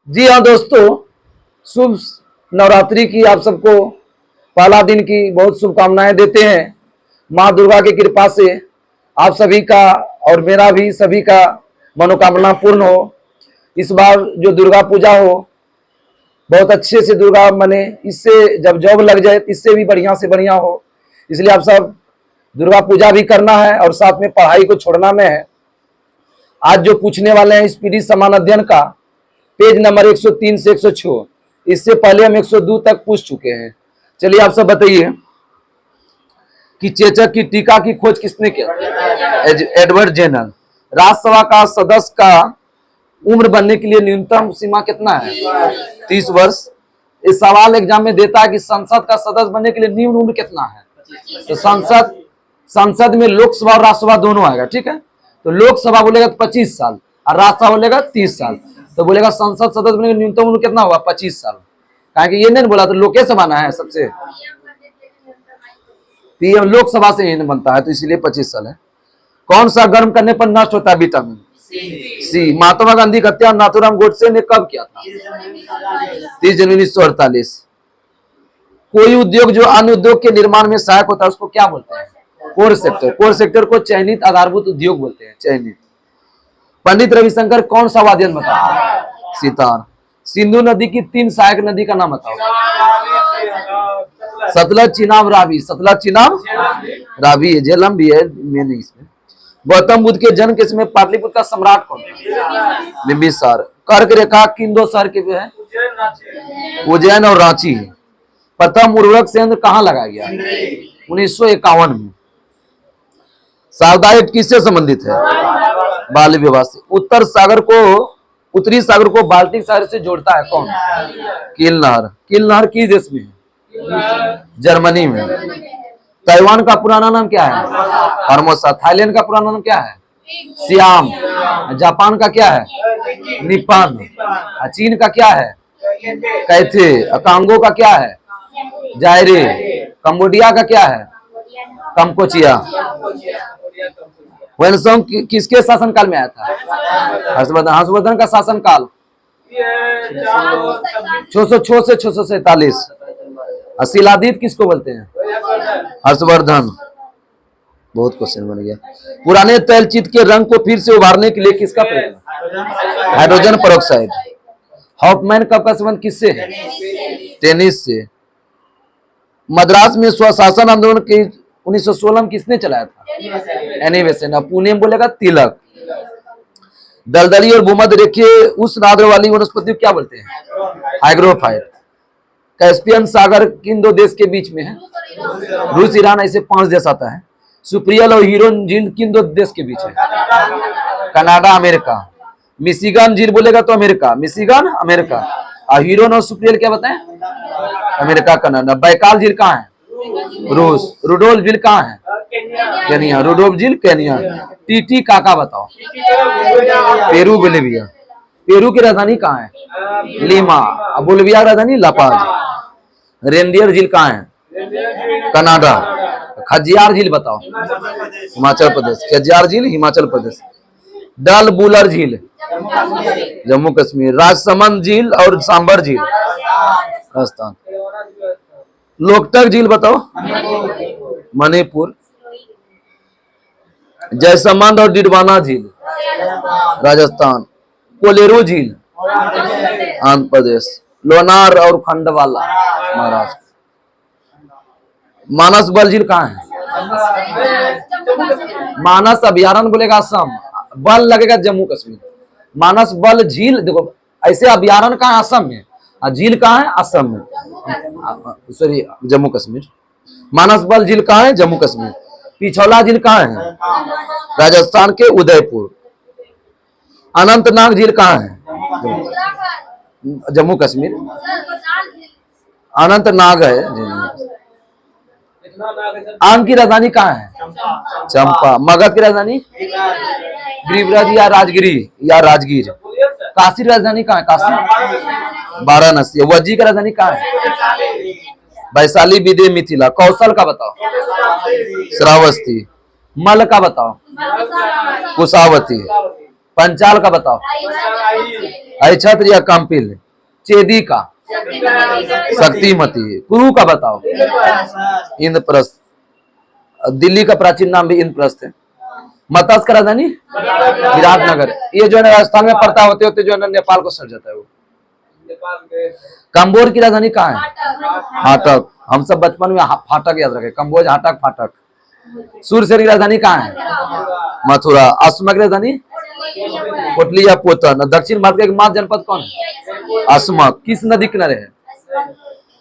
जी हाँ दोस्तों, शुभ नवरात्रि की आप सबको पहला दिन की बहुत शुभकामनाएं देते हैं। माँ दुर्गा की कृपा से आप सभी का और मेरा भी सभी का मनोकामना पूर्ण हो। इस बार जो दुर्गा पूजा हो बहुत अच्छे से दुर्गा मने, इससे जब जॉब लग जाए इससे भी बढ़िया से बढ़िया हो। इसलिए आप सब दुर्गा पूजा भी करना है और साथ में पढ़ाई को छोड़ना में है। आज जो पूछने वाले हैं स्पीडी समान अध्ययन का पेज नंबर 103 से 106, इससे पहले हम 102 तक पूछ चुके हैं। चलिए आप सब बताइए कि चेचक की टीका की खोज किसने किया? Edward Jenner. राज्यसभा का सदस्य का उम्र बनने के लिए न्यूनतम सीमा कितना है? 30 वर्ष। इस सवाल एग्जाम में देता है कि संसद का सदस्य बनने के लिए न्यून उम्र कितना है? तो संसद में लोकसभा और राज्यसभा दोनों आएगा, ठीक है। तो लोकसभा बोलेगा तो 25 साल और राज्यसभा बोलेगा 30 साल। तो बोलेगा संसद सदस्य बनने की न्यूनतम उम्र कितना होगा? 25 साल। कहा कि ये नहीं बोला तो लोकसभा बनाना है सबसे, पीएम लोकसभा से ही बनता है, तो इसीलिए 25 साल है। कौन सा गर्म करने पर नष्ट होता है? Vitamin C. महात्मा गांधी का हत्या नाथूराम गोडसे ने कब किया था? 30 जनवरी 1948। कोई उद्योग जो अन्य उद्योग के निर्माण में सहायक होता है उसको क्या बोलते हैं? Core sector. कोर सेक्टर को चयनित आधारभूत उद्योग बोलते हैं, चयनित। पंडित रविशंकर कौन सा वाद्य यंत्र बताओ? सितार। सिंधु नदी की 3 सहायक नदी का नाम बताओ? सतलज, चिनाब, रावी। सतलज, चिनाब, रावी है। झेलम भी है मैंने इसमें। गौतम बुद्ध के जन्म के समय पाटलिपुत्र का सम्राट कौन था? बिंबिसार। कर्क रेखा किन 2 शहर के है? उज्जैन और रांची। प्रथम उर्वरक संयंत्र कहाँ लगाया गया? 1951 में। शारदा किससे संबंधित है? बाल्य विवाह से। उत्तरी सागर को बाल्टिक सागर से जोड़ता है कौन? कील नहर। कील नहर किस देश में है? जर्मनी में। ताइवान का पुराना नाम क्या है? फॉर्मोसा। थाईलैंड का पुराना नाम क्या है? सियाम। जापान का क्या है? निप्पॉन। चीन का क्या है? कैथे। कांगो का क्या है? जायरे। कंबोडिया का क्या है? कंकोचिया। वेनसोंग किसके शासनकाल में आया था? हर्षवर्धन। हर्षवर्धन का शासनकाल 606 से 647। शिलादीप किसको बोलते हैं? हर्षवर्धन। बहुत क्वेश्चन बन गया। पुराने तैलचित्र के रंग को फिर से उभारने के लिए किसका प्रयोग? Hydrogen peroxide. हॉफमैन कप का संबंध किससे है? टेनिस से। मद्रास में स्वशासन आंदोलन के 1916 में किसने चलाया था? Annie Besant. पुणे में बोलेगा तिलक। दलदली और भूमध्य रेखीय उष्ण आर्द्र वाली वनस्पति क्या बोलते हैं? हाइग्रोफाइट। कैस्पियन सागर किन 2 देश के बीच में है? रूस, ईरान। ऐसे 5 देश आता है। सुप्रियल और हीरोन झील किन 2 देश के बीच है? Canada, America. मिशिगन झील बोलेगा तो अमेरिका, मिशिगन अमेरिका। और हीरोन और सुप्रियल क्या बताएं? America, Canada. बैकाल झील कहाँ है? रूस। रुडोल्फ झील कहाँ है? केनिया। रुडोल्फ झील केनिया। टीटी काका बताओ? Peru, Bolivia. पेरू की राजधानी कहाँ है? लीमा। बोलिविया की राजधानी लापाज। रेनडियर झील कहाँ है? कनाडा। खजियार झील बताओ? हिमाचल प्रदेश। खजियार झील हिमाचल प्रदेश। डल बुलर झील जम्मू कश्मीर। राजसमंद झील और सांबर झील राजस्थान। लोकटक झील बताओ? मणिपुर। जयसमंद और डिडवाना झील राजस्थान। कोलेरू झील आंध्र प्रदेश। लोनार और खंडवाला महाराष्ट्र। मानस बल झील कहाँ है? मानस अभ्यारण्य बोलेगा असम, बल लगेगा जम्मू कश्मीर। मानस बल झील देखो ऐसे अभ्यारण्य कहाँ है? असम में। और झील कहाँ है? असम में, सॉरी जम्मू कश्मीर। मानस बल झील कहाँ है? जम्मू कश्मीर। पिछौला झील कहाँ है? राजस्थान के उदयपुर। अनंतनाग झील कहाँ है? जम्मू कश्मीर। अनंतनाग है। आम की राजधानी कहाँ है? चंपा। मगध की राजधानी? गिरिब्रज या राजगिरी या राजगीर। काशी की राजधानी कहाँ है? काशी। वाराणसी। वज्जी की राजधानी कहाँ है? वैशाली, विदे, मिथिला। कौशल का बताओ? श्रावस्ती। मल का बताओ? कुशावती। पंचाल का बताओ, अक्षत्र या काम्पिल, चेदी का, शक्तिमती, कुरु का बताओ, इंद्रप्रस्थ, दिल्ली का प्राचीन नाम भी इंद्रप्रस्थ है। मत्स्य का राजधानी विराटनगर, ये जो है राजस्थान में पड़ता होते होते जो है नेपाल को सर जाता है वो। कंबोज की राजधानी कहाँ है? हाटक, हम सब बचपन में फाटक याद रखे, कंबोज, हाटक, फाटक। सूरसेन की राजधानी कहाँ है? मथुरा। असम की राजधानी कोटली या पोतन। दक्षिण भारत का एकमात्र जनपद कौन है? असम। किस नदी किनारे है?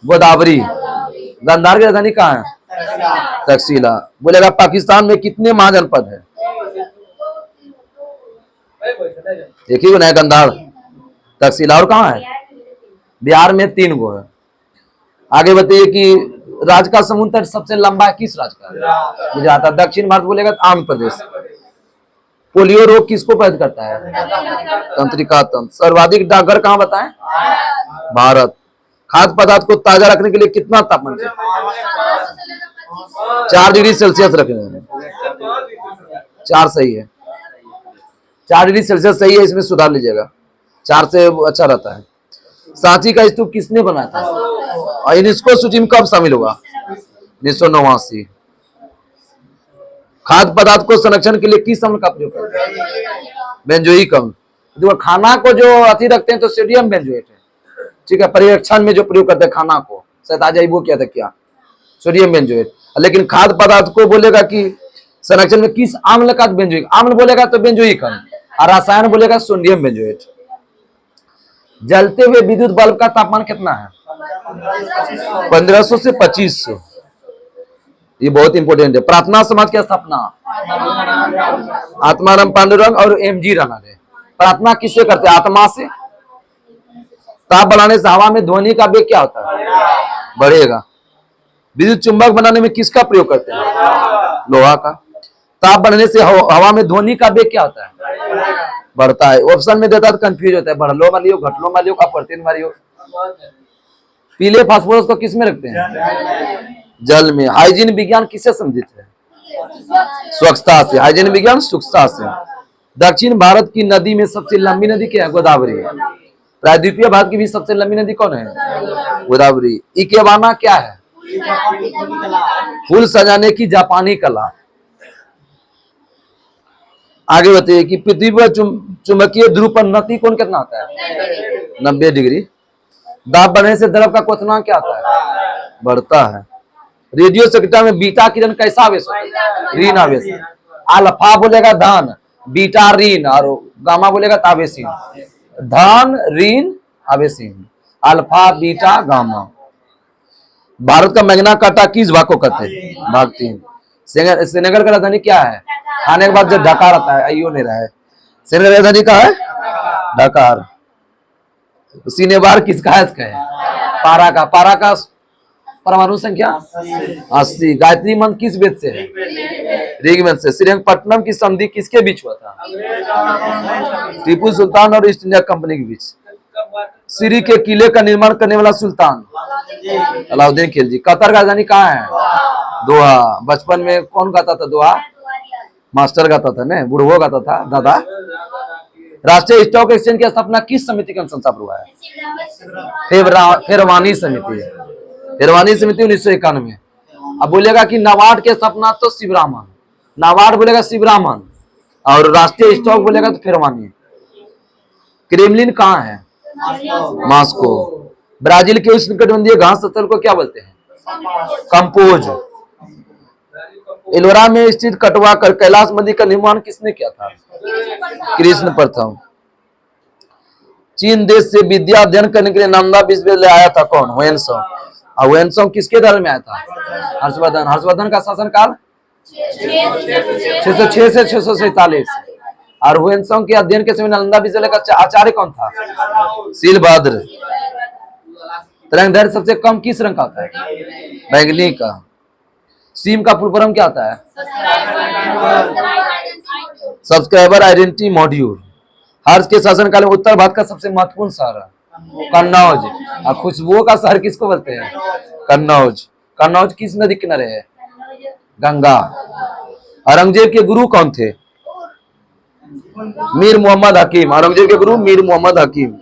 गोदावरी। गांधार की राजधानी कहाँ है? तक्षशिला। बोलेगा पाकिस्तान में कितने महाजनपद है? एक ही बनाया, गांधार, तक्षशिला। और कहाँ है? बिहार में 3 गो है। आगे बताइए कि राज्य का समुद्र तट सबसे लंबा है किस राज्य का? गुजरात। दक्षिण भारत बोलेगा तो आंध्र प्रदेश। पोलियो रोग किसको पैदा करता है? तंत्रिका तंत्र। सर्वाधिक डाकघर कहाँ बताएं? भारत। खाद्य पदार्थ को ताजा रखने के लिए कितना तापमान चाहिए? 4 डिग्री सेल्सियस रखें। 4 सही है, 4 डिग्री सेल्सियस सही है, इसमें सुधार लीजिएगा, 4 से अच्छा रहता है। सांची का स्तूप किसने बनाया था और यूनेस्को सूची में कब शामिल हुआ? 1989। खाद्य पदार्थ को संरक्षण के लिए किस अम्ल का प्रयोग करते हैं? बेंजोइक अम्ल। देखो खाना को जो अति रखते हैं तो सोडियम बेंजोएट है, ठीक है। पर्यवेक्षण में जो प्रयोग करते हैं खाना को, शायद आ जाए वो क्या था, क्या सोडियम बेंजोएट। लेकिन खाद्य पदार्थ को बोलेगा कि संरक्षण में किस अम्ल का? बेंजोइक अम्ल बोलेगा तो बेंजोइक अम्ल, और रसायन बोलेगा सोडियम बेंजोएट। जलते हुए विद्युत बल्ब का तापमान कितना है? 1500 से 2500। ये बहुत इंपॉर्टेंट है। प्रार्थना समाज की स्थापना आत्माराम पांडुरंग और एमजी राणा ने। प्रार्थना किससे करते हैं? आत्मा से। ताप बढ़ाने से हवा में ध्वनि का वेग क्या होता है? बढ़ेगा। विद्युत चुंबक बनाने में किसका प्रयोग करते हैं? लोहा का। ताप बढ़ने से हवा में ध्वनि का वेग क्या होता है? बढ़ता है। ऑप्शन में देता तो कंफ्यूज होता है, बढ़लो मारियो, घटलो मारियो, अपवर्तित मारियो। पीले फास्फोरस को किस में रखते हैं? जल में। हाइजीन विज्ञान किससे संबंधित है? स्वच्छता से। हाइजीन विज्ञान स्वच्छता से। दक्षिण भारत की नदी में सबसे लंबी नदी क्या है? गोदावरी। प्रायद्वीपीय भारत की भी सबसे लंबी नदी कौन है? गोदावरी। इकेबाना क्या है? फूल सजाने की जापानी कला। आगे बताइए कि पृथ्वी पर चुंबकीय ध्रुव पर नति कोण कितना आता है? 90 डिग्री। दाब बढ़ने से द्रव का क्वथनांक क्या आता है? बढ़ता है। रेडियो सेक्टर में बीटा किरण कैसा आवेश होता है? ऋण आवेश। अल्फा बोलेगा धन, बीटा ऋण, और गामा बोलेगा तावेशीन। धन, ऋण, आवेशीन। Alpha, beta, gamma. भारत का मैग्ना कार्टा किस भाग को कहते हैं? भाग 3। श्रीनगर का राजधानी क्या है? खाने के बाद जब ढकार आता है, आइयो नहीं रहा है। श्रीनगर राजधानी का है ढकार। सीनेबार किसका है? पारा का। पारा का परमाणु संख्या 80। गायत्री मंत्र किस वेद से है? ऋग्वेद से। श्रीरंगपट्टनम की संधि किसके बीच हुआ था? टीपू सुल्तान और ईस्ट इंडिया कंपनी के बीच। सीरी के किले का निर्माण करने वाला सुल्तान? अलाउद्दीन खिलजी। कतर का राजधानी कहाँ है? दोहा। बचपन में कौन गाता था दोहा? मास्टर गाता था ना, बुढ़ो गाता था, दादा। राष्ट्रीय स्टॉक एक्सचेंज की स्थापना किस समिति के अनुसार हुआ है? फेरवानी समिति। फेरवानी समिति 1991। अब बोलेगा कि नाबार्ड की स्थापना तो शिवरामन। नाबार्ड बोलेगा शिवरामन, और राष्ट्रीय स्टॉक बोलेगा तो फेरवानी। क्रेमलिन कहाँ है? मॉस्को। ब्राजील के उष्णकटिबंधीय घास स्थल को क्या बोलते हैं? कंपोज। एलोरा में स्थित कटवा कर कैलाश मंदिर का निर्माण किसने किया था? कृष्ण प्रथम। चीन देश से विद्या अध्ययन करने के लिए नालंदा विश्वविद्यालय आया था कौन? हुएनसांग। और हुएनसांग किसके दल में आया था? हर्षवर्धन। हर्षवर्धन का शासन काल 606 से 647। और हुएनसांग के अध्ययन के समय नालंदा विश्वविद्यालय का आचार्य कौन था? शीलभद्र। तरंग दैर्घ्य सबसे कम किस रंग का होता है? बैंगनी का। सिम का फुल फॉर्म क्या होता है? Subscriber identity module. हर्ष के शासनकाल में उत्तर भारत का सबसे महत्वपूर्ण शहर है कन्नौज। और खुशबुओं का शहर किसको बोलते हैं? कन्नौज। कन्नौज किस नदी किनारे है? गंगा। औरंगजेब के गुरु कौन थे? मीर मोहम्मद हकीम, औरंगजेब के गुरु मीर मोहम्मद हकीम।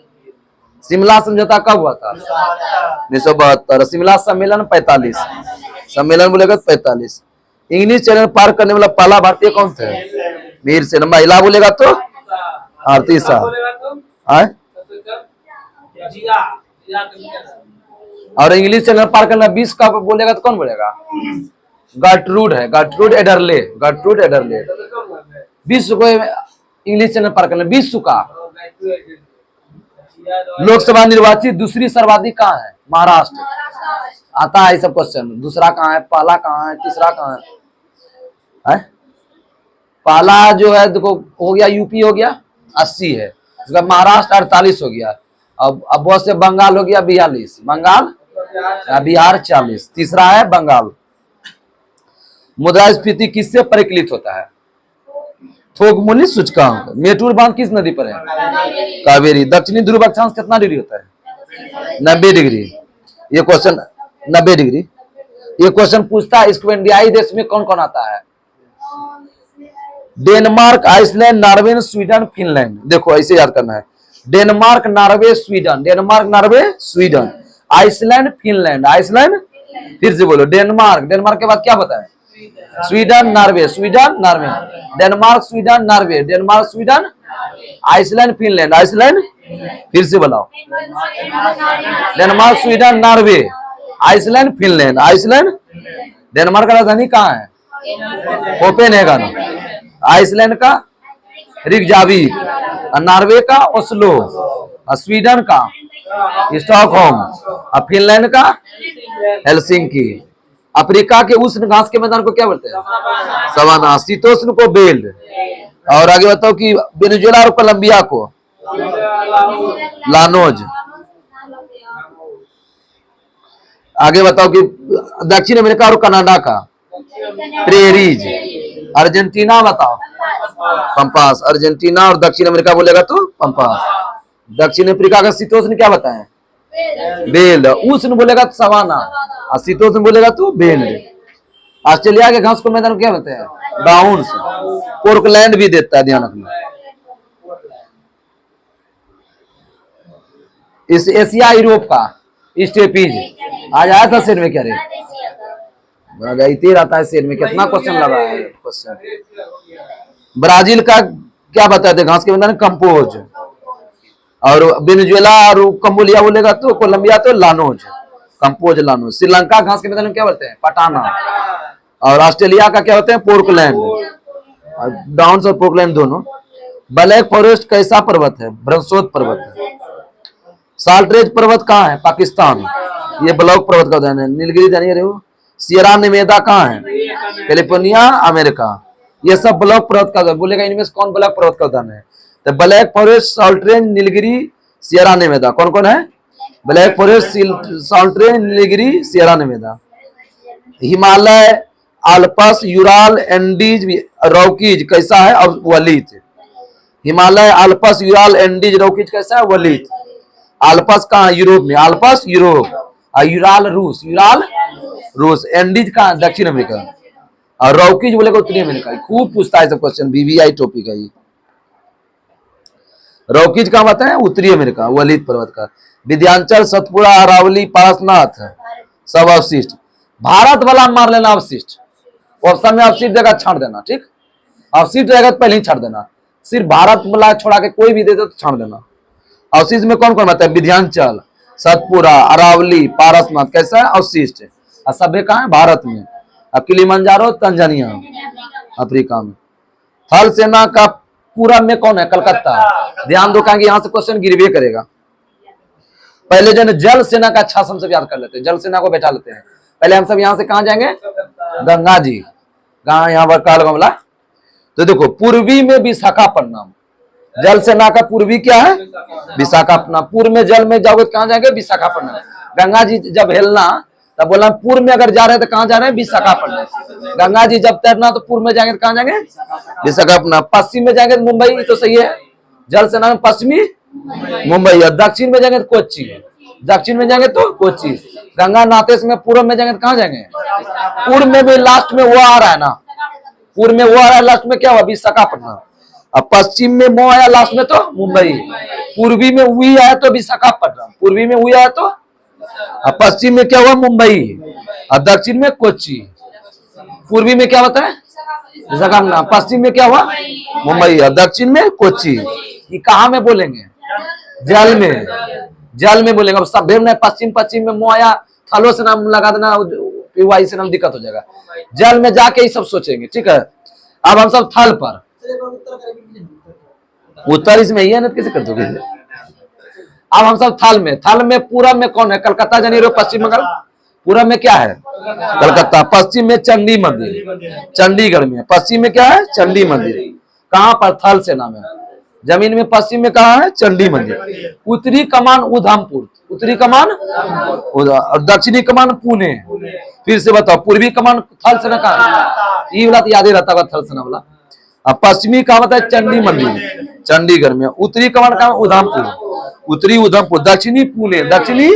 शिमला समझौता कब हुआ था? 1972। शिमला सम्मेलन 45, सम्मेलन बोलेगा 45। इंग्लिश चैनल पार करने वाला पहला भारतीय कौन थे? वीर सेन। महिला बोलेगा तो आरती शाह। और इंग्लिश चैनल पार करना 20 का बोलेगा तो कौन बोलेगा? गर्टरूड है, गर्टरूड एडरले, गर्टरूड एडरले। 20 को इंग्लिश चैनल पार करना, 20 का। लोकसभा निर्वाचित दूसरी सर्वाधिक कहाँ है? महाराष्ट्र। आता है सब क्वेश्चन। दूसरा कहाँ है, पहला कहाँ है, तीसरा कहाँ है? पहला जो है देखो हो गया यूपी, हो गया 80 है। उसका महाराष्ट्र 48 हो गया। अब बहुत से बंगाल हो गया 42, बंगाल बिहार 40। तीसरा है बंगाल। मुद्रास्फीति किससे परिकलित होता है? थोक मूल्य सूचकांक। मेटूर बांध किस नदी पर है? कावेरी। दक्षिणी ध्रुव अक्षांश कितना डिग्री होता है? 90 डिग्री। ये क्वेश्चन 90 डिग्री। ये क्वेश्चन पूछता है स्कैंडिनेवियाई देश में कौन कौन आता है? Denmark, Iceland, Norway, Sweden, Finland. देखो ऐसे याद करना है। Denmark, Norway, Sweden, Denmark, Norway, Sweden, Iceland, Finland, Iceland. फिर से बोलो, डेनमार्क, डेनमार्क के बाद क्या बताएं? Sweden, Norway, Sweden, Norway, Denmark, Sweden, Norway, Denmark, Sweden, Iceland, Finland, Iceland. फिर से बताओ, Denmark, Sweden, Norway, Iceland, Finland, Iceland. Denmark का राजधानी कहाँ है? कोपेनहेगन। आइसलैंड का रिकजाविक, नॉर्वे का ओस्लो, स्वीडन का स्टॉकहोम, फिनलैंड का हेलसिंकी। अफ्रीका के उष्ण घास के मैदान को क्या बोलते हैं? सवाना। शीतोष्ण को बेल्ट। और आगे बताओ कि वेनेजुएला और कोलंबिया को लानोज। आगे बताओ कि दक्षिण अमेरिका और कनाडा का प्रेरीज। अर्जेंटीना बताओ पंपास। अर्जेंटीना और दक्षिण अमेरिका बोलेगा तो पंपास। दक्षिण अफ्रीका का शीतोष्ण क्या बताएं? बेल्ट। उष्ण बोलेगा तो सवाना, और शीतोष्ण बोलेगा तो बेल्ट। ऑस्ट्रेलिया के घास को मैदान को क्या बोलते हैं? डाउन्स। पोर्कलैंड भी देता है, ध्यान रखना। इस एशिया यूरोप का स्टेपीज आज आया था शेर में, क्या रे रहता है शेर में। कितना क्वेश्चन लगा है क्वेश्चन। ब्राजील का क्या बताते घास के मैदान? कंपोज। और वेनेजुएला और कंबोलिया बोलेगा तो कोलंबिया तो लानोज, कंपोज, लानोज। श्रीलंका घास के मैदान में क्या बोलते हैं? पटाना। और ऑस्ट्रेलिया का क्या होते हैं? पोर्कलैंड। डाउन्स और पोर्कलैंड दोनों। ब्लैक फॉरेस्ट कैसा पर्वत है? ब्रंसोद पर्वत है। साल्टरेज पर्वत कहाँ है? पाकिस्तान। ये ब्लॉक पर्वत का उदाहरण है। नीलगिरी जानिए रहे हो। सियरा नेवेदा कहाँ है? California, America. ये सब ब्लॉक पर्वत का बोलेगा। इनमें से कौन ब्लॉक पर्वत का उदाहरण है? तो Black Forest, Salt Range, Nilgiri, Sierra Nevada. कौन कौन है? Black Forest, Salt Range, Nilgiri, Sierra Nevada. Himalaya, Alps, Ural, Andes, Rockies कैसा है? और वलीत। Himalaya, Alps, Ural, Andes, Rockies कैसा है? वलीत। आल्पस कहाँ? यूरोप में। आल्पस यूरोप, और यूराल रूस, यूराल रूस। एंडीज कहाँ? दक्षिण अमेरिका। और रॉकीज बोलेगा उत्तरी अमेरिका। खूब पूछता है सब क्वेश्चन, बीबीआई टॉपिक है ये। रॉकीज कहाँ बताए? उत्तरी अमेरिका, वलीत पर्वत का। विंध्याचल, सतपुड़ा, अरावली, पारसनाथ सब अवशिष्ट। भारत वाला मार लेना अवशिष्ट। ऑप्शन में अवशिष्ट देगा, छाड़ देना। ठीक, अवशिष्ट रहेगा तो पहले ही छाड़ देना। सिर्फ भारत वाला छोड़ा के कोई भी दे दो तो छाड़ देना। अवशिष्ट में कौन कौन आता है? विंध्याचल, सतपुड़ा, अरावली, पारसनाथ कैसा है? अवशिष्ट। और सभ्य कहाँ है? भारत में। अब किलिमंजारो तंजानिया, अफ्रीका में। थल सेना का पूरा में कौन है? कलकत्ता। ध्यान दो, कहेंगे यहां से क्वेश्चन गिरवे करेगा। पहले जो जल सेना का अच्छा हम सब याद कर लेते हैं। जल सेना को बैठा लेते हैं। पहले हम सब यहां से कहां जाएंगे? गंगा जी। कहा? यहाँ पर काल गमला। तो देखो, पूर्वी में विशाखापट्टनम। जल सेना का पूर्वी क्या है? विशाखापट्टनम। पूर्व में जल में जाओगे तो कहां जाएंगे? विशाखापट्टनम। गंगा जी जब हेलना तब बोला पूर्व में अगर जा रहे हैं तो कहां जा रहे हैं? विशाखापट्टनम। गंगा जी जब तैरना तो पूर्व में जाएंगे तो कहां जाएंगे? विशाखापट्टनम। पश्चिम में जाएंगे तो मुंबई, तो सही है। जल सेना में पश्चिमी मुंबई। और दक्षिण में जाएंगे तो कोच्चि। दक्षिण में जाएंगे तो कोच्चि। गंगा नातेश में पूर्व में जाएंगे तो कहां जाएंगे? पूर्व में भी लास्ट में वो आ रहा है ना, पूर्व में वो आ रहा है, लास्ट में क्या हुआ? विशाखापट्टनम। अब पश्चिम में मो आया लास्ट में तो मुंबई, पूर्वी में वी आया तो विशाखापट्टनम, पूर्वी में वी आया तो, अब पश्चिम में क्या हुआ मुंबई, और दक्षिण में कोच्चि, पूर्वी में क्या होता है विशाखापट्टनम, पश्चिम में क्या हुआ मुंबई, और दक्षिण में कोच्चि। ये कहाँ में बोलेंगे, जल में, जल में बोलेंगे। अब सब भेड़ पश्चिम, पश्चिम में मो आया, थलों से नाम लगा देना, वाई से नाम दिक्कत हो जाएगा। जल में जाके ये सब सोचेंगे, ठीक है। अब हम सब थल पर, उत्तर इसमें ही है ना, कैसे कर दोगे। अब हम सब थल में, थल में पूरब में कौन है, कलकत्ता जानी रहो, पश्चिम बंगाल, पूरब में क्या है कलकत्ता, पश्चिम में चंडी मंदिर, चंडीगढ़ में, पश्चिम में क्या है चंडी मंदिर, कहां पर थल सेना में, जमीन में पश्चिम में कहा है चंडी मंदिर, उत्तरी कमान उधमपुर, उत्तरी कमान और दक्षिणी कमान पुणे। फिर से बताओ पूर्वी कमान थल सेना कहा है, ये वाला तो याद ही रहता है थल सेना वाला। अब पश्चिमी कहा होता है चंडी मंदिर, चंडीगढ़ में, उत्तरी कमान कहा उधमपुर, उत्तरी उधमपुर, दक्षिणी पुणे, दक्षिणी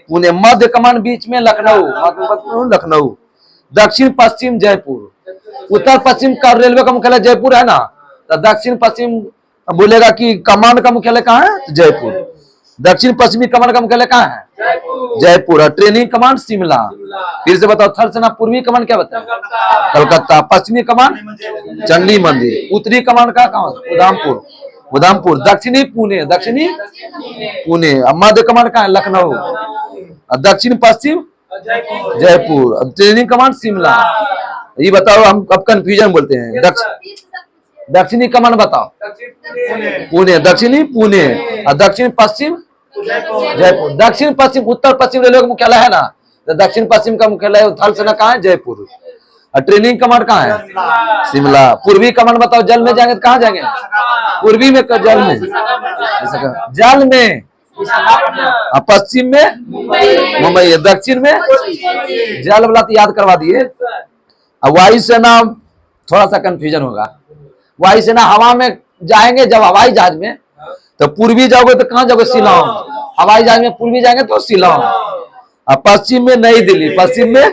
पुणे, मध्य कमान बीच में लखनऊ, लखनऊ, दक्षिण पश्चिम जयपुर, उत्तर पश्चिम का रेलवे का मुख्यालय जयपुर है ना, तो दक्षिण पश्चिम बोलेगा कि कमान का मुख्यालय कहाँ है दक्षिण पश्चिमी कमान का मुख्यालय कहाँ है जयपुर, और ट्रेनिंग कमान शिमला। फिर से बताओ थल सेना पूर्वी कमान क्या बताया कलकत्ता, पश्चिमी कमान चंडी मंदिर, उत्तरी कमान का कहाँ उधमपुर, उधमपुर, दक्षिणी पुणे, दक्षिणी पुणे, मध्य कमान कहाँ है लखनऊ, दक्षिण पश्चिम जयपुर, ट्रेनिंग कमान शिमला। ये बताओ हम अब कंफ्यूजन बोलते हैं, दक्षिणी कमान बताओ पुणे, दक्षिणी पुणे, और दक्षिण पश्चिम जयपुर, दक्षिण पश्चिम उत्तर पश्चिम रेलवे का मुख्यालय है ना, तो दक्षिण पश्चिम का मुख्यालय थल सेना कहाँ है जयपुर, और ट्रेनिंग कमान कहाँ है शिमला। पूर्वी कमान बताओ जल में जाएंगे तो कहाँ जाएंगे, पूर्वी में जल में, जल में, पश्चिम में मुंबई, दक्षिण में जल वाला तो याद करवा दिए। अब वायुसेना थोड़ा सा कंफ्यूजन होगा, वायुसेना हवा में जाएंगे जब हवाई जहाज में, तो पूर्वी जाओगे तो कहाँ जाओगे शिलांग, हवाई जहाज में पूर्वी जाएंगे तो शिलांग, और पश्चिम में नई दिल्ली, पश्चिम में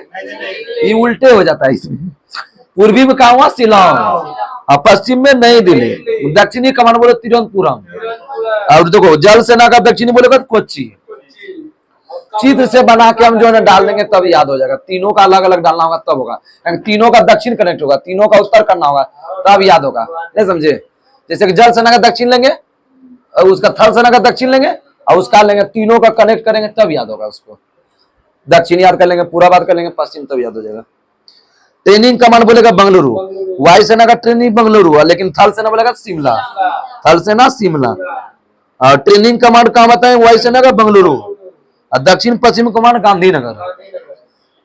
ये उल्टे हो जाता है इसमें, पूर्वी में कहा हुआ शिलांग, और पश्चिम में नई दिल्ली, दक्षिणी कमान बोले तिरुवनंतपुरम, और देखो जल सेना का दक्षिणी बोलेगा तो कोच्चि। चित्र से बना के हम जो है ना डाल देंगे तब याद हो जाएगा, तीनों का अलग अलग डालना होगा तब होगा, तीनों का दक्षिण कनेक्ट होगा, तीनों का उत्तर करना होगा तब याद होगा, नहीं समझे। जैसे कि जल सेना का दक्षिण लेंगे और उसका थल सेना का दक्षिण लेंगे और उसका लेंगे, तीनों का कनेक्ट करेंगे तब याद होगा उसको, दक्षिण याद कर लेंगे, पूरा बात कर लेंगे, पश्चिम तब याद हो जाएगा। ट्रेनिंग कमान बोलेगा बंगलुरु, वायुसेना का ट्रेनिंग बंगलुरु, लेकिन थल सेना बोलेगा शिमला, थल सेना शिमला, और ट्रेनिंग कमांड कहाँ बताए वायुसेना का बंगलुरु, और दक्षिण पश्चिम कमान गांधीनगर।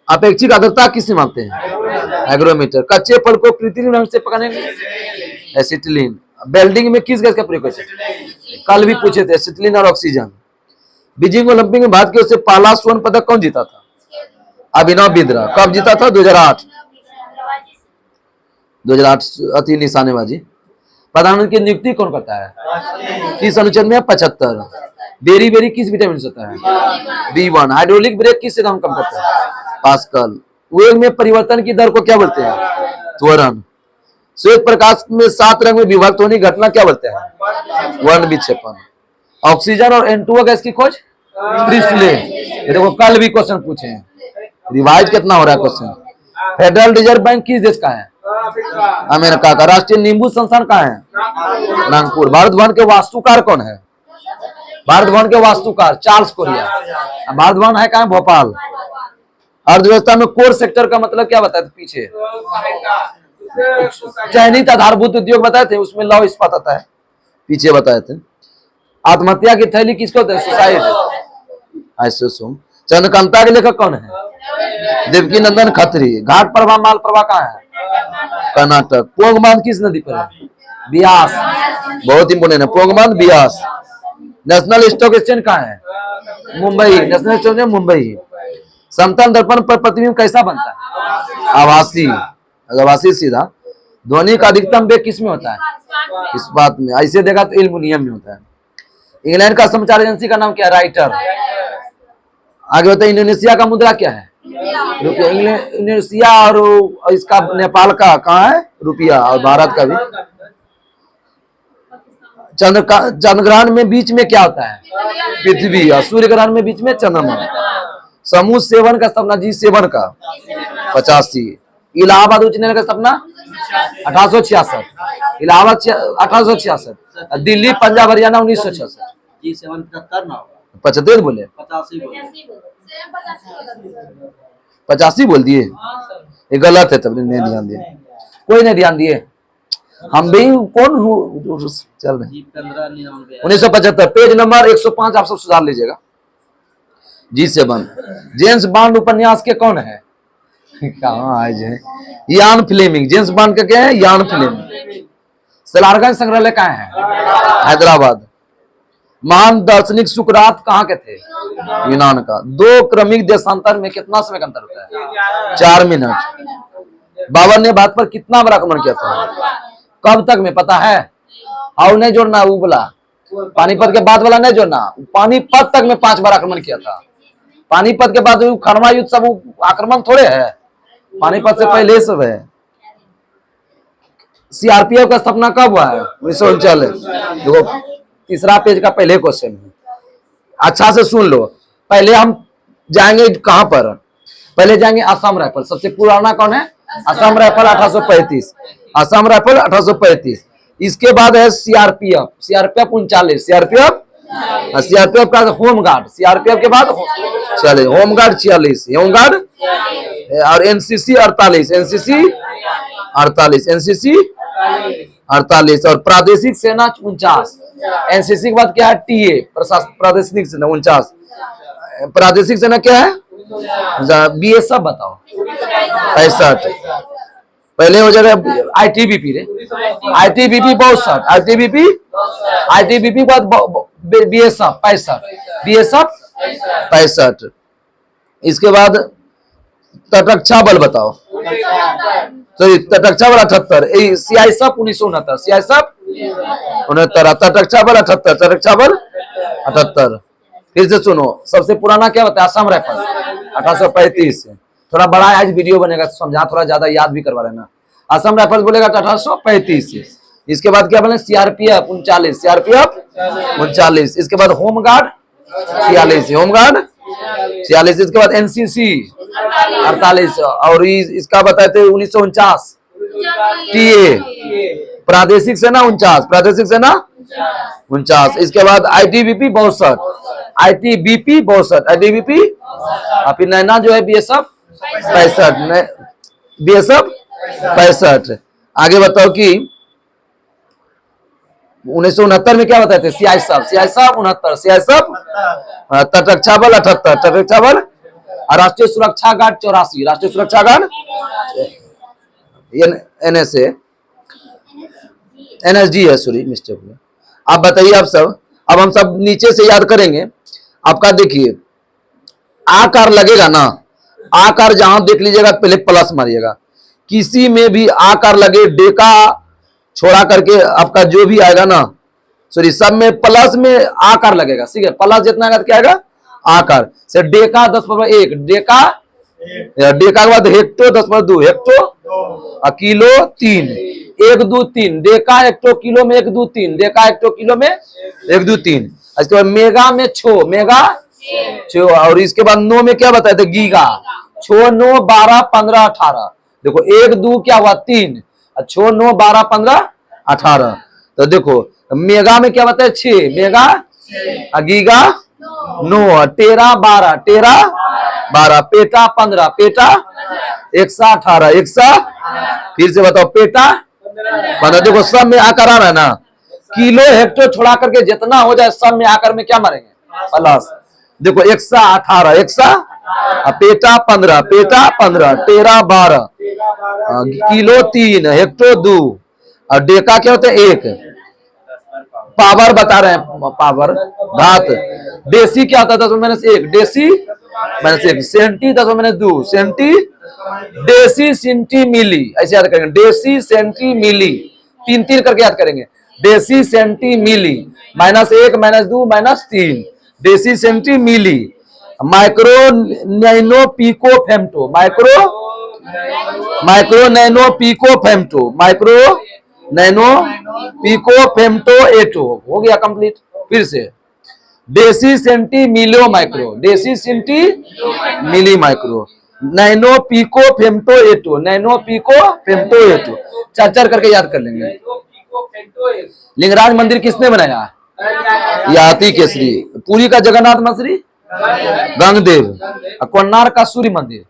अपेक्षिक आर्द्रता किसे मापते हैं एग्रोमीटर। कच्चे फल को कृत्रिम ढंग से पकाने एसिटिलीन। बेल्डिंग में किस गैस का प्रयोग करते हैं, कल भी पूछे थे, एसिटिलीन और ऑक्सीजन। बीजिंग ओलंपिक में भारत की ओर से पहला स्वर्ण पदक कौन जीता था, अभिनव बिंद्रा। कब जीता था 2008 अति निशानेबाजी। प्रधानमंत्री की नियुक्ति कौन करता है, किस अनुच्छेद में 75। बेरी बेरी किस विटामिन से होता है B1। हाइड्रोलिक ब्रेक किस से काम कम करता है पास्कल। वेग में परिवर्तन की दर को क्या बोलते हैं, त्वरण। श्वेत प्रकाश में 7 रंग में विभक्त होने की घटना क्या बोलते हैं, वर्ण विक्षेपण। ऑक्सीजन और N2O गैस की खोज प्रिस्टले। देखो कल भी क्वेश्चन पूछे हैं, रिवाइज कितना हो रहा है क्वेश्चन। फेडरल रिजर्व बैंक किस देश का है, अमेरिका का। राष्ट्रीय नींबू संस्थान कहाँ है, नागपुर। भारत भवन के वास्तुकार कौन है, भारत भवन के वास्तुकार चार्ल्स कोरिया। भारत भवन है कहाँ, भोपाल। अर्थव्यवस्था में कोर सेक्टर का मतलब क्या बताए थे पीछे, चयनित आधारभूत उद्योग बताए थे, उसमें लौह इस्पात आता है, पीछे बताए थे। आत्महत्या की थैली किसको होता है, सुसाइड आइसोसोम। चंद्रकांता के लेखक कौन है, देवकी नंदन खत्री। घाट प्रवाह माल प्रवाह कहाँ है, कर्नाटक। पोंग बांध किस नदी पर है, ब्यास। बहुत इंपोर्टेंट है पोंग बांध, ब्यास। नेशनल स्टॉक एक्सचेंज कहाँ है, Mumbai. National stock exchange Mumbai. समतल दर्पण पर प्रतिबिंब कैसा बनता है, आभासी। आभासी सीधा। ध्वनि का अधिकतम वेग किस में होता है, इस बात में। ऐसे देखा तो एल्युमिनियम में होता है। इंग्लैंड का समाचार एजेंसी का नाम क्या है, राइटर। आगे होता है इंडोनेशिया का मुद्रा क्या है, रुपया। इंडोनेशिया और इसका नेपाल का कहाँ है, रुपया। और भारत का भी चंद्र ग्रहण में बीच में क्या होता है? पृथ्वी। और सूर्य ग्रहण में बीच में चंद्रमा। समूह सेवन का स्थापना G7 का 85। इलाहाबाद उच्च न्यायालय का स्थापना 1866। इलाहाबाद 1866। दिल्ली पंजाब हरियाणा 1966। G7 75 ना होगा, 75 बोले, 85 बोले। 85 बोल दिए, ये गलत है। तब नहीं ध्यान दिए, कोई नहीं ध्यान दिए। हम भी कौन चल रहे। 1975 पेज नंबर 105 आप सब सुधार लीजिएगा। G7 जेम्स बॉन्ड उपन्यास के कौन है? कहाँ आए हैं? यान फ्लेमिंग। जेम्स बॉन्ड का क्या है? यान फ्लेमिंग। सलारगंज संग्रहालय कहाँ है? हैदराबाद। महान दार्शनिक सुकरात कहाँ के थे? यूनान का। 2 क्रमिक देशांतर में कितना समय का अंतर होता है? 4 मिनट। बाबर ने भारत पर कितना बार आक्रमण किया था? कब तक में पता है? हाउ नहीं जोड़ना, वो बोला पानीपत के बाद वाला नहीं जोड़ना। पानीपत तक में 5 बार आक्रमण किया था। पानीपत के बाद खड़वा युद्ध सब आक्रमण थोड़े है, पानीपत से पहले सब है। सीआरपीएफ का स्थापना कब हुआ है? 1939। देखो तीसरा पेज का पहले क्वेश्चन है, अच्छा से सुन लो। पहले हम जाएंगे कहां पर? पहले जाएंगे असम राइफल। सबसे पुराना कौन है? असम राइफल 1835। असम राइफल 1835। इसके बाद है सीआरपीएफ। सीआरपीएफ 39। सीआरपीएफ का होमगार्ड। सीआरपीएफ के बाद चले होमगार्ड 46। होमगार्ड और एनसीसी 48। एनसीसी 48। एनसीसी 48 और प्रादेशिक सेना 49। एनसीसी के बाद क्या है? टीए प्रादेशिक सेना 49। प्रादेशिक सेना क्या है? बीएसएफ बताओ 65। पहले हो जाएगा आईटीबीपी रे, आईटीबीपी 62। आईटीबीपी बाद बीएसएफ 65। बीएसएफ 65। इसके बाद तटरक्षा बल बताओ। सॉरी तटरक्षा बल 78। सीआईएसएफ 1969। सीआईएसएफ 69। तटरक्षा बल 78। तटरक्षा बल 78। फिर से सुनो, सबसे पुराना क्या होता है? असम राइफल 1835। थोड़ा बड़ा आज वीडियो बनेगा, समझा थोड़ा ज्यादा याद भी करवा लेना। असम राइफल बोलेगा 1835। इसके बाद क्या बोले? सीआरपीएफ 39। सीआरपीएफ 39। इसके बाद होमगार्ड 46। होमगार्ड 46। इसके बाद एनसीसी 48। और इसका बताए थे 1949। टीए प्रादेशिक सेना 49। प्रादेशिक सेना 49। इसके बाद आईटीबीपी 62। आईटीबीपी 62। आईटीबीपी फिर नैना जो है बीएसएफ 65। बीएसएफ 65। आगे बताओ कि 1969 में क्या बताए थे? सीआईएसएफ 69। सीआईएसएफ तटरक्षा बल 78। तटरक्षा बल और राष्ट्रीय सुरक्षा गार्ड 84। राष्ट्रीय सुरक्षा गार्ड एनएसए एनएसजी है, सॉरी मिस्टेक हुआ। आप बताइए आप सब। अब हम सब नीचे से याद करेंगे। आपका देखिए आकार लगेगा ना, आकार जहां देख लीजिएगा पहले प्लस मारिएगा। किसी में भी आकार लगे, डेका छोड़ा करके आपका जो भी आएगा ना, सॉरी सब में प्लस में आकार लगेगा। ठीक है, प्लस जितना आएगा तो क्या आएगा? आकार से डेका 10/1। डेका डेका के बाद hecto 10/2। Hecto kilo 3। 1 2 3। Deka hecto kilo में 1 2 3। डेका हेक्टो किलो में 1 2 3। इसके बाद मेगा में 6। मेगा 6। और इसके बाद 9 में क्या बताए थे? गीगा 6 9 12 15 18। देखो 1 2 क्या हुआ? 3। 6 9 12 15 18। तो देखो मेगा में क्या बताया? 6। Mega giga 9। टेरा 12। टेरा 12। पेटा 15। पेटा 118। 100 फिर से बताओ पेटा 15। देखो सब में आकर आ रहा है ना। किलो हेक्टो छोड़ा करके जितना हो जाए सब में आकर में क्या मारेंगे? प्लस। देखो 118। 100 पेटा 15। पेटा 15। टेरा 12। किलो 3। हेक्टो 2 और डेका क्या होते हैं? 1। पावर बता रहे हैं, पावर घात। देसी क्या होता है? 10⁻1। देसी -1। सेंटी 10⁻2। सेंटी देसी सेंटी मिली, ऐसे याद करेंगे। देसी सेंटी मिली 3 करके याद करेंगे। देसी सेंटी मिली -1 -2 -3। Deci centi milli. Micro nano pico femto. Micro nano pico femto. Micro nano pico femto atto, हो गया कंप्लीट। फिर से deci centi milli micro, deci centi milli micro, nano pico femto atto, nano pico femto atto, चार चार करके याद कर लेंगे। लिंगराज मंदिर किसने बनाया? याति केसरी। पुरी का जगन्नाथ मंदिर गंगदेव। कोणार्क का सूर्य मंदिर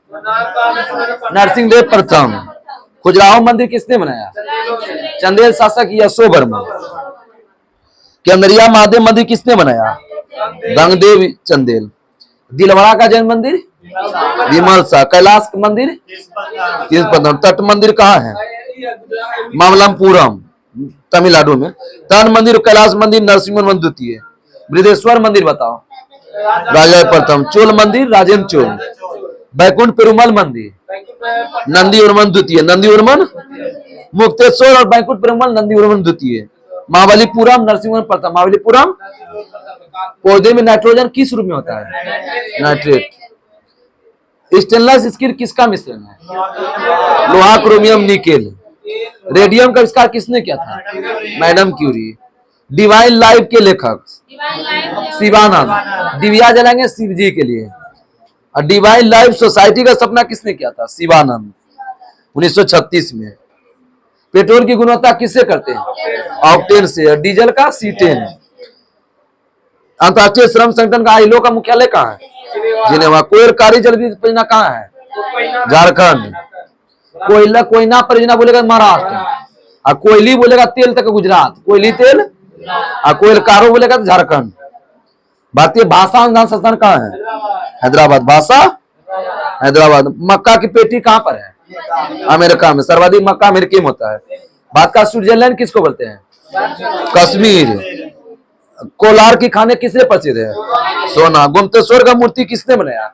नरसिंहदेव प्रथम। खजुराहो मंदिर किसने बनाया? चंदेल शासक यशोवर्मन। केंद्रिया महादेव मंदिर किसने बनाया? गंगदेव चंदेल। दिलवाड़ा का जैन मंदिर विमल शाह। कैलाश मंदिर तट मंदिर कहाँ है? मामल्लपुरम तमिलनाडु में। तन मंदिर कैलाश मंदिर नरसिंहवर्मन द्वितीय। बृहदेश्वर मंदिर बताओ? राजा प्रथम। चोल मंदिर राजेंद्र चोल। बैकुंठ पेरुमल मंदिर नंदीवर्मन द्वितीय, नंदीवर्मन। मुक्तेश्वर और बैकुंठ पेरुमल नंदीवर्मन द्वितीय। महाबलीपुरम नरसिंहवर्मन प्रथम। महाबलीपुरम। पौधे में नाइट्रोजन किस रूप में होता है? नाइट्रेट। स्टेनलेस स्टील किसका मिश्रण है? लोहा क्रोमियम निकेल। रेडियम का आविष्कार किसने किया था? Madam Curie. डिवाइन लाइफ के लेखक शिवानंद। दिव्या जलाएंगे शिव जी के लिए। और डिवाइन लाइफ सोसाइटी का सपना किसने किया था? शिवानंद 1936 में। पेट्रोल की गुणवत्ता किससे करते हैं? ऑक्टेन से। और डीजल का C10। अंतर्राष्ट्रीय श्रम संगठन का आईएलओ का मुख्यालय कहाँ है? जिनेवा। कोयलकारी जल विद्युत परियोजना कहाँ है? झारखंड। कोयला कोयना परियोजना बोलेगा महाराष्ट्र। और कोयली बोलेगा तेल तक गुजरात। कोयली तेल। और कोयलकारो बोलेगा तो झारखंड। भारतीय भाषा अनुसंधान संस्थान कहाँ है? हैदराबाद। भाषा हैदराबाद। मक्का की पेटी कहाँ पर है? अमेरिका में। सर्वाधिक मक्का अमेरिका में होता है। भारत का स्विट्जरलैंड किसको बोलते हैं? कश्मीर। कोलार की खाने किससे प्रसिद्ध है? सोना। गुप्तेश्वर का मूर्ति किसने बनाया?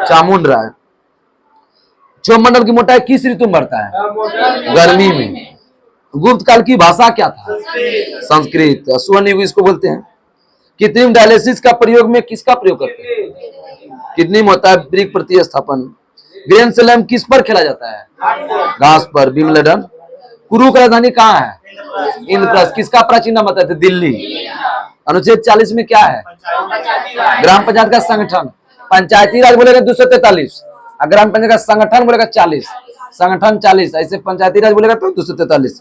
चामुंड राय। चौमंडल की मोटाई किस ऋतु में बढ़ता है? गर्मी में। गुप्त काल की भाषा क्या था? संस्कृत। स्वर्ण युग इसको बोलते हैं। कृत्रिम डायलिसिस का प्रयोग में किसका प्रयोग करते हैं? किडनी में होता है ब्रिक प्रतिस्थापन। ग्रैंड स्लैम किस पर खेला जाता है? घास पर। विंबलडन। कुरु की राजधानी कहाँ है? इंद्रप्रस्थ। किसका प्राचीन नाम बताते? दिल्ली। अनुच्छेद 40 में क्या है? ग्राम पंचायत का संगठन। पंचायती राज बोलेगा 243। ग्राम पंचायत का संगठन बोलेगा 40। संगठन 40। ऐसे पंचायती राज बोलेगा तो 243।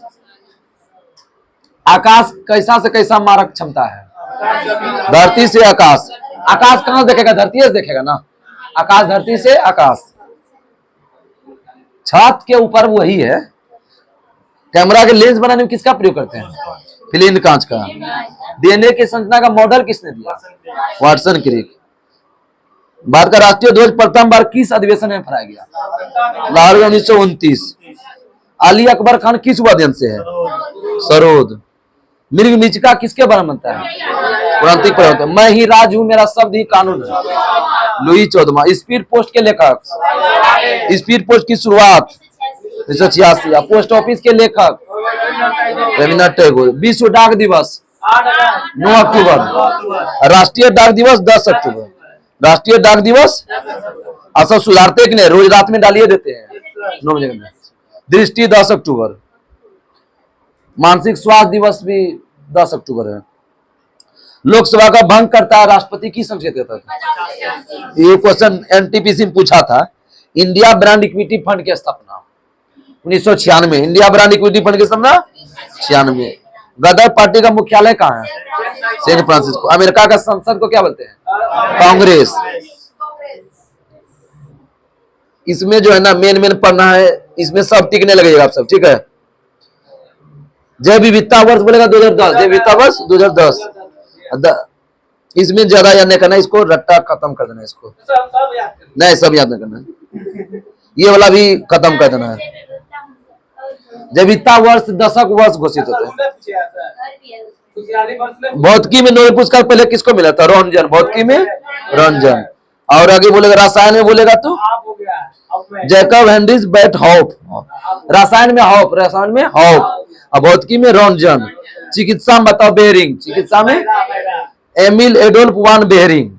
आकाश कैसा से कैसा मारक क्षमता है? धरती से आकाश। आकाश कहां देखेगा? धरती से देखेगा ना। आकाश धरती से आकाश। छत के ऊपर वही है। कैमरा के लेंस बनाने में किसका प्रयोग करते हैं? फिलिंद कांच का। डीएनए की संरचना का मॉडल किसने दिया? Watson Crick. भारत का राष्ट्रीय ध्वज प्रथम बार किस अधिवेशन में फहराया गया? लाहौर 1929। अली अकबर खान किस वाद्यंत्र से है? सरोद। मृग मिचिका किसके बारे में बनता है? प्रांतिक प्रयोग। मैं ही राज हूं, मेरा शब्द ही कानून है। लुई 14वां। स्पीड पोस्ट के लेखक? स्पीड पोस्ट की शुरुआत 1986। पोस्ट ऑफिस के लेखक? रविन्द्रनाथ टैगोर। विश्व डाक दिवस 9 अक्टूबर। राष्ट्रीय डाक दिवस 10 अक्टूबर। राष्ट्रीय डाक दिवस असल सुधारते कि नहीं? रोज रात में डालिए देते हैं 9 बजे में। दृष्टि 10 अक्टूबर। मानसिक स्वास्थ्य दिवस भी 10 अक्टूबर है। लोकसभा का भंग करता है राष्ट्रपति की संसद देता था। ये क्वेश्चन एनटीपीसी में पूछा था। इंडिया ब्रांड इक्विटी फंड की स्थापना 1996। इंडिया ब्रांड इक्विटी फंड की स्थापना 96। गदर पार्टी का मुख्यालय कहाँ है? San Francisco. अमेरिका का संसद को क्या बोलते हैं? कांग्रेस। इसमें जो है ना मेन पढ़ना है। इसमें सब टिकने लगेगा आप सब, ठीक है। जय विविधता वर्ष बोलेगा 2010। जय विविधता वर्ष 2010। इसमें ज्यादा याद नहीं करना, इसको रट्टा खत्म कर देना। इसको नहीं, सब याद नहीं करना। ये वाला भी खत्म कर देना है। जय विविधता वर्ष दशक वर्ष घोषित होते हैं। भौतिकी में नोबेल पुरस्कार पहले किसको मिला था? रंजन। भौतिकी में रंजन। और आगे बोलेगा रसायन में बोलेगा तो जैकब हेनरिच बैट हॉफ। रसायन में हॉफ। रसायन में हॉफ। और भौतिकी में रंजन। चिकित्सा में बताओ बेहरिंग। चिकित्सा में एमिल एडोल्फ वान बेहरिंग।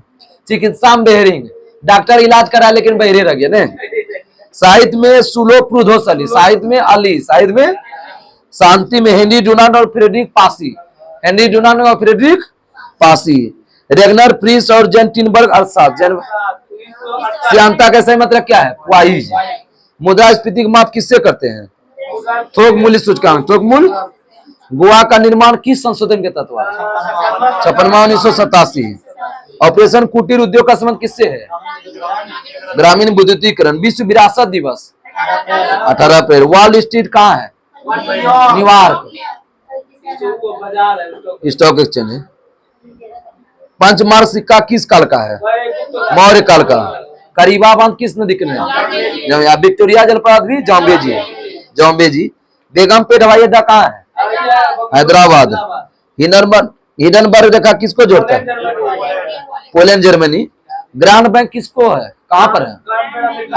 चिकित्सा में बेहरिंग। डॉक्टर इलाज करा लेकिन बहरे रह गए ने। साहित्य में सुलो प्रुधोस अली। साहित्य में अली। साहित्य में शांति में हेनरी डुनांट और फ्रेडरिक पासी, हेनरी डुनांट और फ्रेडरिक पासी। रेगनर प्रिंस और जेन टिनबर्ग अर्थशास्त्र, श्यानता का सही मतलब क्या है? वाइज। मुद्रास्फीति का माप किससे करते हैं? थोक मूल्य सूचकांक। थोक मूल्य। गोवा का निर्माण किस संशोधन के तहत हुआ? 56 ऑपरेशन कुटीर उद्योग का संबंध किससे है? ग्रामीण विद्युतीकरण। विश्व विरासत दिवस 18 अप्रैल। वॉल स्ट्रीट कहाँ है? न्यूयॉर्क। स्टॉक एक्सचेंज है। पंचमार्ग सिक्का किस काल का है? मौर्य काल का। करीबा बांध किस नदी के में? विक्टोरिया जलप्रपात भी जॉम्बे जी। बेगमपेट हवाई अड्डा कहाँ है? हैदराबाद। हिडनबर्ग रेखा किसको जोड़ता है? Poland Germany. ग्रांड बैंक किसको है? कहां पर है?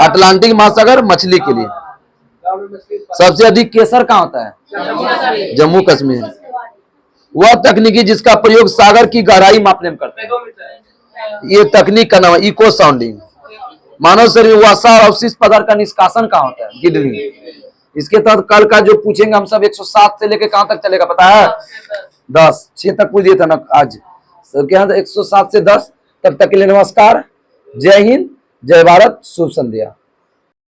अटलांटिक महासागर मछली के लिए। सबसे अधिक केसर कहाँ होता है? जम्मू कश्मीर। वह तकनीकी जिसका प्रयोग सागर की गहराई मापने में करते हैं, ये तकनीक का नाम है इको साउंडिंग। मानव शरीर वसा और अवशिष्ट पदार्थ का निष्कासन कहाँ होता है? किडनी। इसके तहत कल का जो पूछेंगे हम सब 107 से लेके कहां तक चलेगा पता है? 10 6 तक पूछ दिया था ना आज। क्या 107 से 10 तब तक के लिए नमस्कार। जय हिंद, जय भारत, शुभ संध्या।